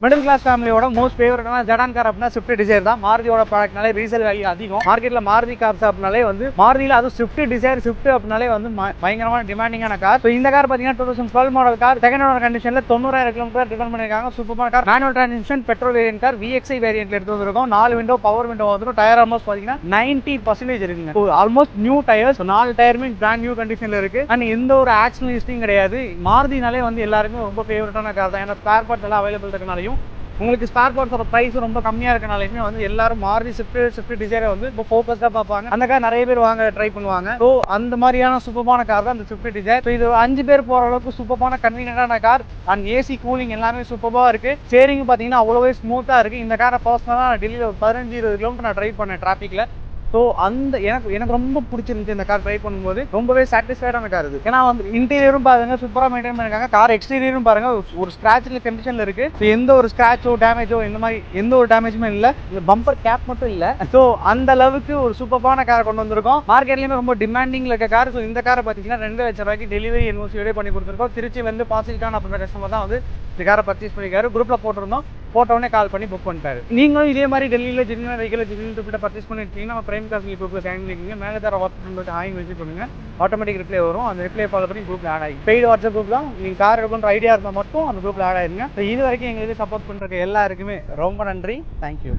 Middle class ஃபேமிலியோட most ஃபேவரட்டான ஜடான் car அப்படின்னா ஸ்விஃப்ட் டிசைர் தான். மாருதியோட ப்ராடக்ட்னாலே ரீசேல் வேல்யூ அதிகம். மார்க்கெட்டில் மாருதி கார்ஸ் அப்படின்னாலே வந்து மாருதியில் அதுவும் ஸ்விஃப்ட் டிசைர் ஸ்விஃப்ட் அப்படின்னாலே வந்து பயங்கரமான டிமாண்டிங்கான கார். ஸோ இந்த கார் பார்த்தீங்கன்னா 2012 மாடல் கார், செகண்ட் ஓனர் கண்டிஷனில் 90,000 கிலோமீட்டர் ரிட்டர்ன் பண்ணியிருக்காங்க. சூப்பரான car, manual transmission, petrol variant car, VXI வேரியன்ட்ல எடுத்து வந்திருக்கோம். 4 விண்டோ பவர் விண்டோ வந்துடும். டயர் ஆல்மோஸ்ட் பார்த்தீங்கன்னா 90% இருக்குங்க. ஆல்மோஸ்ட் நியூ டயர்ஸ், 4 டயருமே பிராண்ட் நியூ கண்டிஷனில் இருக்கு. அண்ட் எந்த ஒரு ஆக்ஷன் ஹிஸ்டரியும் கிடையாது. மாருதினாலே வந்து எல்லாருமே ரொம்ப ஃபேவரட்டான கார் தான். ஏன்னா ஸ்பேர் பார்ட்ஸ் எல்லாம் அவைலபிள் இருக்கனாலையும் உங்களுக்கு ஸ்பேர் பார்ட்ஸோட ப்ரைஸ் ரொம்ப கம்மியாக இருக்கனாலுமே வந்து எல்லாரும் மாருதி ஸ்விஃப்ட் டிசைரை வந்து இப்போ ஃபோக்கஸ்டாக பார்ப்பாங்க. அந்த கார் நிறைய பேர் வாங்க ட்ரை பண்ணுவாங்க. ஸோ அந்த மாதிரியான சூப்பரான கார் தான் இந்த ஸ்விஃப்ட் டிசைர். ஸோ இது 5 பேர் போகிற அளவுக்கு சூப்பரான கன்வீனியன்டான கார். அண்ட் ஏசி கூலிங் எல்லாமே சூப்பராக இருக்குது. ஸ்டேரிங் பார்த்தீங்கன்னா அவ்வளோவே ஸ்மூத்தாக இருக்குது. இந்த காரை பர்சனலாக டெல்லியில் 15-20 கிலோமீட்டர் நான் ட்ரைவ் பண்ணேன் டிராஃபிக்கில். ஸோ அந்த எனக்கு ரொம்ப பிடிச்சிருந்துச்சு இந்த கார் ட்ரை பண்ணும்போது. ரொம்பவே சாட்டிஸ்ஃபைடான கார் இது. ஏன்னா வந்து இன்டீரியரும் பாருங்க சூப்பராக மெயின்டைன் பண்ணிருக்காங்க. கார் எக்ஸ்டீரியரும் பாருங்க ஒரு ஸ்கிராட்சில் கண்டிஷனில் இருக்கு. ஸோ எந்த ஒரு ஸ்கிராச்சோ டேமேஜோ இந்த மாதிரி எந்த ஒரு டேமேஜுமே இல்லை. இந்த பம்பர் கேப் மட்டும் இல்லை. ஸோ அந்த அளவுக்கு ஒரு சூப்பரான கார் கொண்டு வந்திருக்கோம். மார்க்கெட்லேயுமே ரொம்ப டிமாண்டிங்கில் இருக்க கார். ஸோ இந்த காரை பார்த்தீங்கன்னா 2 லட்சம் ரூபாய்க்கு டெலிவரி என்ஓசியோட பண்ணி கொடுத்துருக்கோம். திருச்சி வந்து பாசிட்டிவான அப்படின்ற கஸ்டமர் தான் வந்து இந்த காரை பர்ச்சேஸ் பண்ணியிருக்காரு. குரூப்பில் போட்டிருந்தோம், போட்டோடனே கால் பண்ணி புக் பண்ணிட்டாரு. நீங்களும் இதே மாதிரி டெல்லியில் ஜென்யூன் வெஹிக்கிள் ஜென்யூன் பர்ச்சேஸ் பண்ணிட்டீங்கன்னா நம்ம பிரைம் காசு குரூப்பில் ஜாயின் பண்ணிக்கிங்க. மேலே தர வாட்ஸ்அப் நம்பருக்கு ஹாய் மெசேஜ் பண்ணுங்க, ஆட்டோமேட்டிக் ரிப்ளை வரும். அந்த ரிப்ளை ஃபாலோ பண்ணி குரூப்பில் ஆட் ஆகி பெய்டு வாட்ஸ்அப் குரூப் தான். நீங்கள் கார் எடுக்கணுன்ற ஐடியா இருந்தால் மட்டும் அந்த குரூப்பில் ஆட் ஆயிருங்க. ஸோ இது வரைக்கும் எங்களுக்கு சப்போர்ட் பண்ணுறதுக்கு எல்லாருக்குமே ரொம்ப நன்றி. தேங்க்யூ.